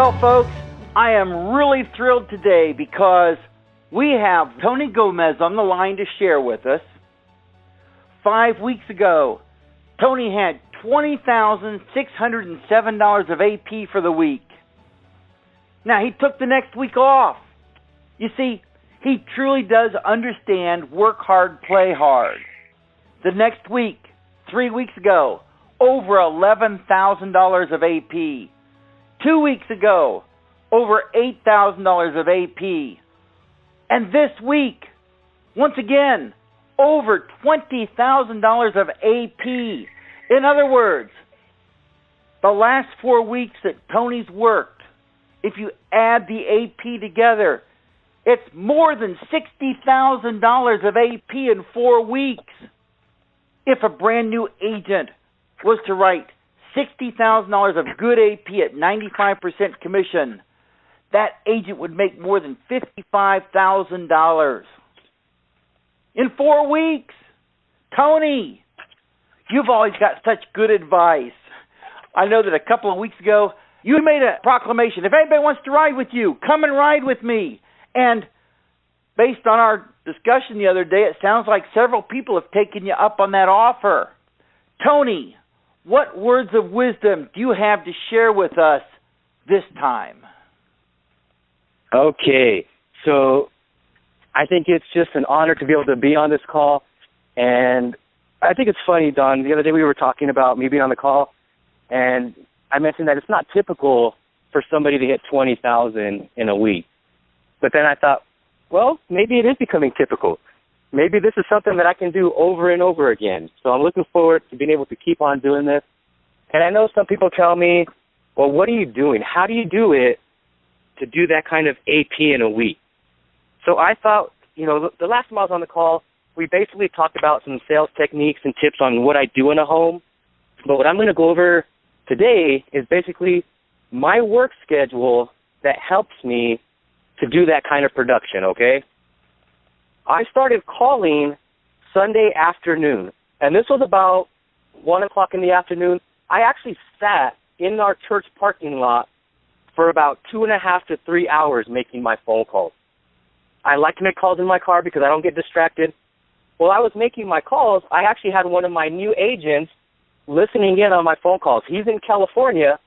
Well, folks, I am really thrilled today because we have Tony Gomez on the line to share with us. 5 weeks ago, Tony had $20,607 of AP for the week. Now, he took the next week off. You see, he truly does understand work hard, play hard. The next week, 3 weeks ago, over $11,000 of AP. 2 weeks ago, over $8,000 of AP. And this week, once again, over $20,000 of AP. In other words, the last 4 weeks that Tony's worked, if you add the AP together, it's more than $60,000 of AP in 4 weeks. If a brand new agent was to write $60,000 of good AP at 95% commission, that agent would make more than $55,000 in 4 weeks. Tony, you've always got such good advice. I know that a couple of weeks ago, you made a proclamation. If anybody wants to ride with you, come and ride with me. And based on our discussion the other day, it sounds like several people have taken you up on that offer. Tony, what words of wisdom do you have to share with us this time? Okay, so I think it's just an honor to be able to be on this call. And I think it's funny, Don, the other day we were talking about me being on the call, and I mentioned that it's not typical for somebody to hit 20,000 in a week. But then I thought, well, maybe it is becoming typical. Maybe this is something that I can do over and over again. So I'm looking forward to being able to keep on doing this. And I know some people tell me, well, what are you doing? How do you do it to do that kind of AP in a week? So I thought, the last time I was on the call, we basically talked about some sales techniques and tips on what I do in a home. But what I'm going to go over today is basically my work schedule that helps me to do that kind of production, okay? I started calling Sunday afternoon, and this was about 1 o'clock in the afternoon. I actually sat in our church parking lot for about 2.5 to 3 hours making my phone calls. I like to make calls in my car because I don't get distracted. While I was making my calls, I actually had one of my new agents listening in on my phone calls. He's in California,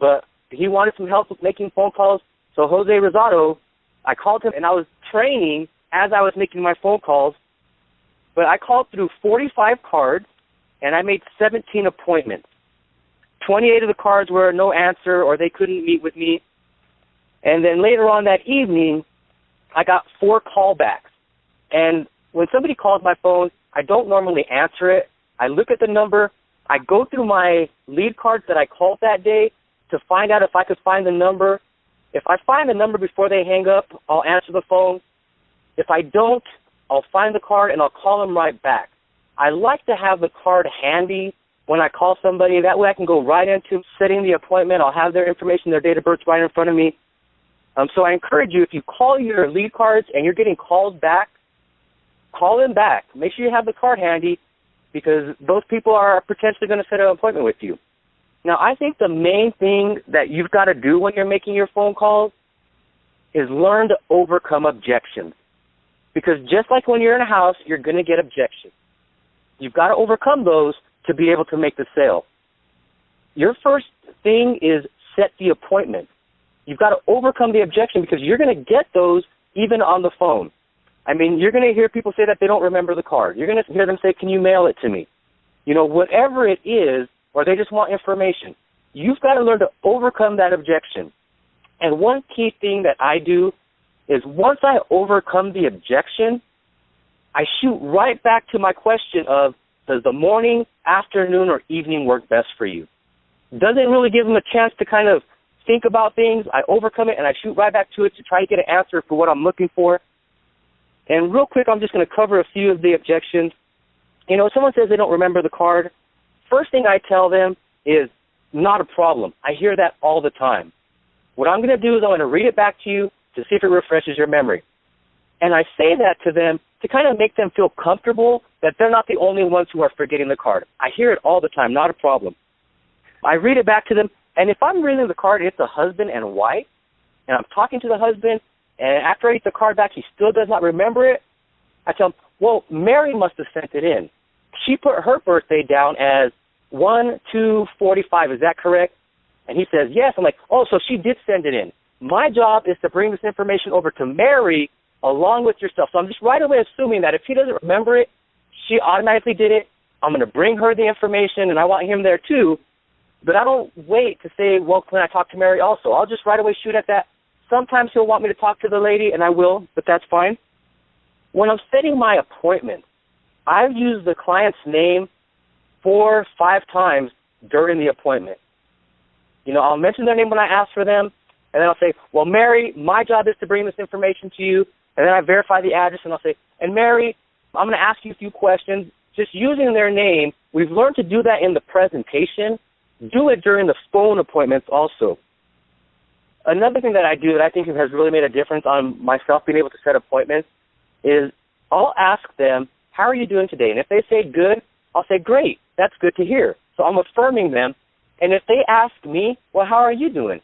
but he wanted some help with making phone calls. So Jose Rosado, I called him, and I was training as I was making my phone calls. But I called through 45 cards, and I made 17 appointments. 28 of the cards were no answer or they couldn't meet with me. And then later on that evening, I got 4 callbacks. And when somebody calls my phone, I don't normally answer it. I look at the number. I go through my lead cards that I called that day to find out if I could find the number. If I find the number before they hang up, I'll answer the phone. If I don't, I'll find the card and I'll call them right back. I like to have the card handy when I call somebody. That way I can go right into setting the appointment. I'll have their information, their date of birth right in front of me. So I encourage you, if you call your lead cards and you're getting called back, call them back. Make sure you have the card handy because those people are potentially going to set an appointment with you. Now, I think the main thing that you've got to do when you're making your phone calls is learn to overcome objections. Because just like when you're in a house, you're going to get objections. You've got to overcome those to be able to make the sale. Your first thing is set the appointment. You've got to overcome the objection because you're going to get those even on the phone. I mean, you're going to hear people say that they don't remember the card. You're going to hear them say, can you mail it to me? Whatever it is, or they just want information. You've got to learn to overcome that objection. And one key thing that I do is once I overcome the objection, I shoot right back to my question of, does the morning, afternoon, or evening work best for you? Doesn't really give them a chance to kind of think about things. I overcome it, and I shoot right back to it to try to get an answer for what I'm looking for. And real quick, I'm just going to cover a few of the objections. If someone says they don't remember the card, first thing I tell them is not a problem. I hear that all the time. What I'm going to do is I'm going to read it back to you to see if it refreshes your memory. And I say that to them to kind of make them feel comfortable that they're not the only ones who are forgetting the card. I hear it all the time, not a problem. I read it back to them, And if I'm reading the card, it's a husband and wife, and I'm talking to the husband, and after I get the card back, he still does not remember it, I tell him, well, Mary must have sent it in. She put her birthday down as 1/2/45. Is that correct? And he says, yes. I'm like, oh, so she did send it in. My job is to bring this information over to Mary along with yourself. So I'm just right away assuming that if he doesn't remember it, she automatically did it. I'm going to bring her the information, and I want him there too. But I don't wait to say, well, can I talk to Mary also? I'll just right away shoot at that. Sometimes he'll want me to talk to the lady, and I will, but that's fine. When I'm setting my appointment, I've used the client's name 4 or 5 times during the appointment. You know, I'll mention their name when I ask for them, and then I'll say, well, Mary, my job is to bring this information to you, and then I verify the address, and I'll say, and Mary, I'm going to ask you a few questions. Just using their name, we've learned to do that in the presentation. Do it during the phone appointments also. Another thing that I do that I think has really made a difference on myself being able to set appointments is I'll ask them, how are you doing today? And if they say good, I'll say, great, that's good to hear. So I'm affirming them. And if they ask me, well, how are you doing?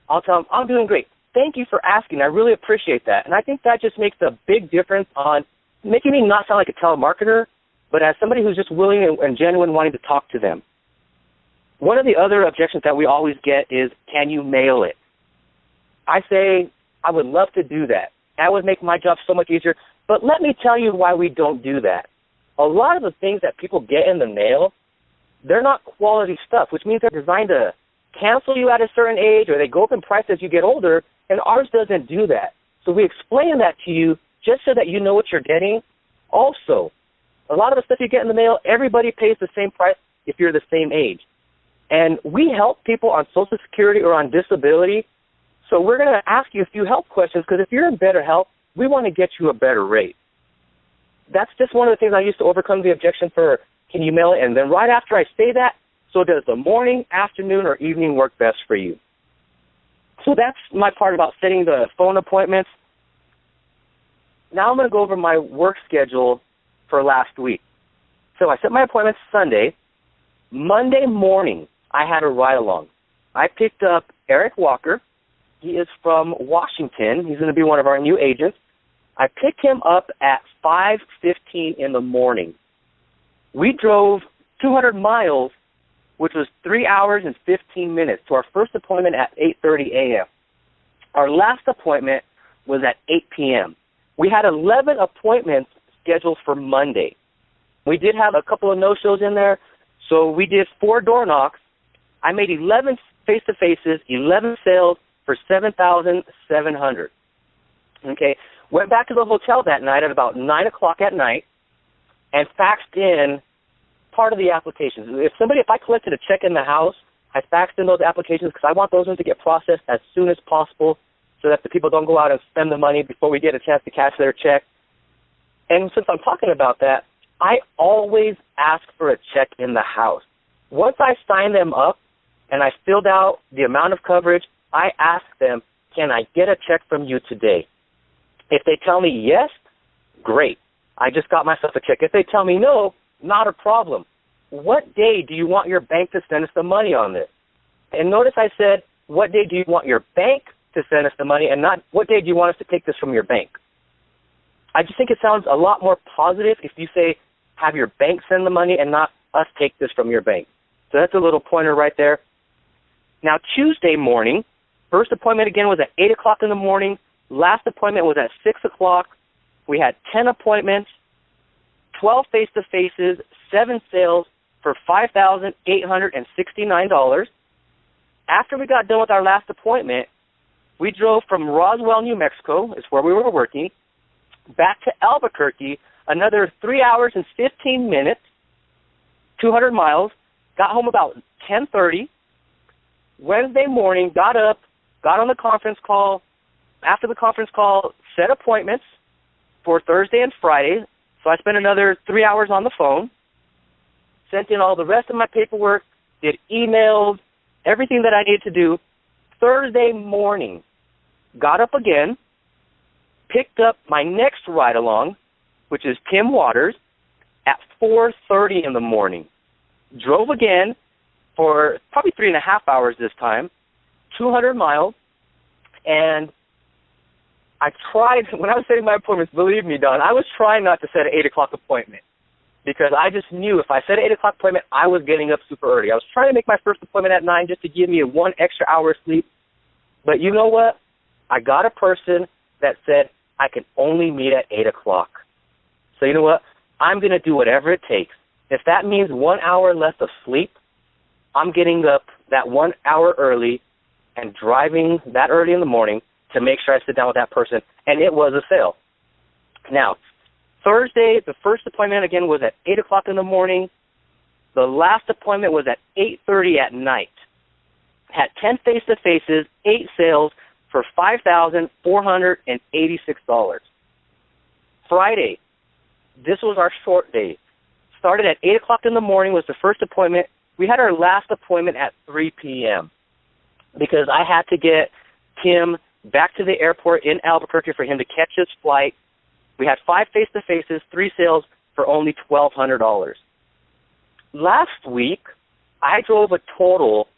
I'll tell them, I'm doing great. Thank you for asking. I really appreciate that. And I think that just makes a big difference on making me not sound like a telemarketer, but as somebody who's just willing and genuine wanting to talk to them. One of the other objections that we always get is, can you mail it? I say, I would love to do that. That would make my job so much easier. But let me tell you why we don't do that. A lot of the things that people get in the mail, they're not quality stuff, which means they're designed to cancel you at a certain age, or they go up in price as you get older, and ours doesn't do that. So we explain that to you just so that you know what you're getting. Also, a lot of the stuff you get in the mail, everybody pays the same price if you're the same age. And we help people on Social Security or on disability, so we're going to ask you a few health questions, because if you're in better health, we want to get you a better rate. That's just one of the things I used to overcome the objection for, can you mail it? And then right after I say that, so does the morning, afternoon, or evening work best for you? So that's my part about setting the phone appointments. Now I'm going to go over my work schedule for last week. So I set my appointments Sunday. Monday morning, I had a ride-along. I picked up Eric Walker. He is from Washington. He's going to be one of our new agents. I picked him up at 5:15 in the morning. We drove 200 miles, which was 3 hours and 15 minutes, to our first appointment at 8:30 a.m. Our last appointment was at 8 p.m. We had 11 appointments scheduled for Monday. We did have a couple of no-shows in there, so we did 4 door knocks. I made 11 face-to-faces, 11 sales for $7,700. Okay, went back to the hotel that night at about 9 o'clock at night and faxed in part of the applications. If I collected a check in the house, I faxed in those applications because I want those ones to get processed as soon as possible so that the people don't go out and spend the money before we get a chance to cash their check. And since I'm talking about that, I always ask for a check in the house. Once I sign them up and I filled out the amount of coverage, I ask them, can I get a check from you today? If they tell me yes, great. I just got myself a check. If they tell me no, not a problem. What day do you want your bank to send us the money on this? And notice I said, what day do you want your bank to send us the money, and not what day do you want us to take this from your bank? I just think it sounds a lot more positive if you say, have your bank send the money and not us take this from your bank. So that's a little pointer right there. Now, Tuesday morning, first appointment again was at 8 o'clock in the morning. Last appointment was at 6 o'clock. We had 10 appointments, 12 face-to-faces, 7 sales for $5,869. After we got done with our last appointment, we drove from Roswell, New Mexico, is where we were working, back to Albuquerque, another 3 hours and 15 minutes, 200 miles, got home about 10:30. Wednesday morning, got up, got on the conference call. After the conference call, set appointments for Thursday and Friday. So I spent another 3 hours on the phone, sent in all the rest of my paperwork, did emails, everything that I needed to do. Thursday morning, got up again, picked up my next ride-along, which is Tim Waters, at 4:30 in the morning. Drove again, for probably 3.5 hours this time, 200 miles, and I tried, when I was setting my appointments, believe me, Don, I was trying not to set an 8 o'clock appointment because I just knew if I set an 8 o'clock appointment, I was getting up super early. I was trying to make my first appointment at 9 just to give me 1 extra hour of sleep. But you know what? I got a person that said I can only meet at 8 o'clock. So you know what? I'm going to do whatever it takes. If that means 1 hour less of sleep, I'm getting up that 1 hour early and driving that early in the morning to make sure I sit down with that person. And it was a sale. Now, Thursday, the first appointment, again, was at 8 o'clock in the morning. The last appointment was at 8:30 at night. Had 10 face-to-faces, 8 sales for $5,486. Friday, this was our short day. Started at 8 o'clock in the morning was the first appointment. We had our last appointment at 3 p.m. because I had to get Tim back to the airport in Albuquerque for him to catch his flight. We had 5 face-to-faces, 3 sales for only $1,200. Last week, I drove a total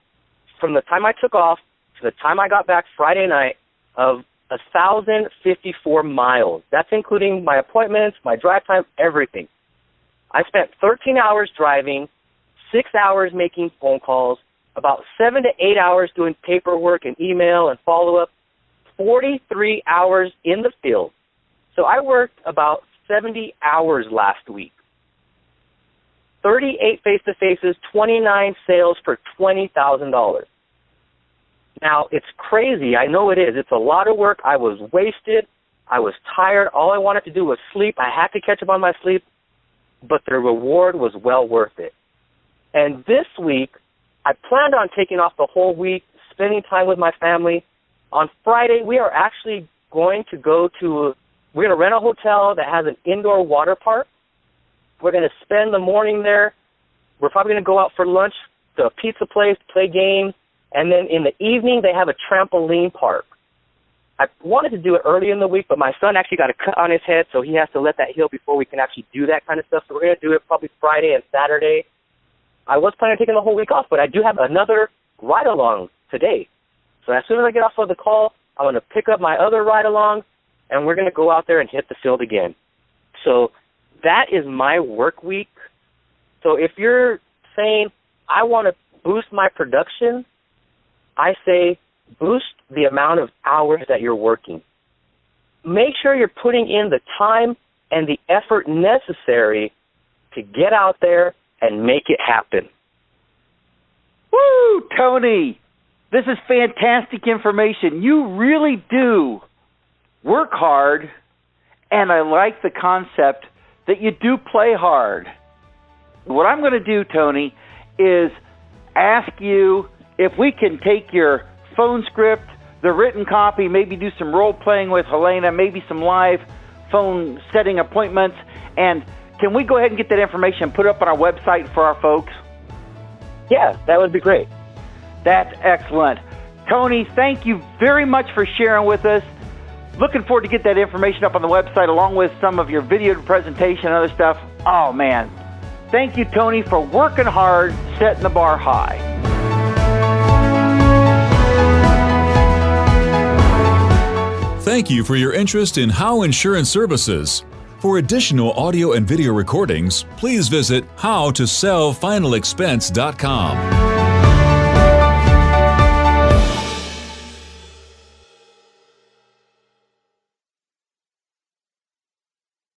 from the time I took off to the time I got back Friday night of 1,054 miles. That's including my appointments, my drive time, everything. I spent 13 hours driving, 6 hours making phone calls, about 7 to 8 hours doing paperwork and email and follow-up, 43 hours in the field. So I worked about 70 hours last week. 38 face-to-faces, 29 sales for $20,000. Now, it's crazy. I know it is. It's a lot of work. I was wasted. I was tired. All I wanted to do was sleep. I had to catch up on my sleep, but the reward was well worth it. And this week, I planned on taking off the whole week, spending time with my family. On Friday, we are actually going to we're going to rent a hotel that has an indoor water park. We're going to spend the morning there. We're probably going to go out for lunch to a pizza place, play games, and then in the evening they have a trampoline park. I wanted to do it early in the week, but my son actually got a cut on his head, so he has to let that heal before we can actually do that kind of stuff. So we're going to do it probably Friday and Saturday. I was planning on taking the whole week off, but I do have another ride-along today. So as soon as I get off of the call, I'm going to pick up my other ride-along, and we're going to go out there and hit the field again. So that is my work week. So if you're saying, I want to boost my production, I say boost the amount of hours that you're working. Make sure you're putting in the time and the effort necessary to get out there and make it happen. Woo, Tony! This is fantastic information. You really do work hard, and I like the concept that you do play hard. What I'm going to do, Tony, is ask you if we can take your phone script, the written copy, maybe do some role-playing with Helena, maybe some live phone setting appointments, and can we go ahead and get that information and put it up on our website for our folks? Yeah, that would be great. That's excellent. Tony, thank you very much for sharing with us. Looking forward to get that information up on the website along with some of your video presentation and other stuff. Oh, man. Thank you, Tony, for working hard, setting the bar high. Thank you for your interest in How Insurance Services. For additional audio and video recordings, please visit howtosellfinalexpense.com.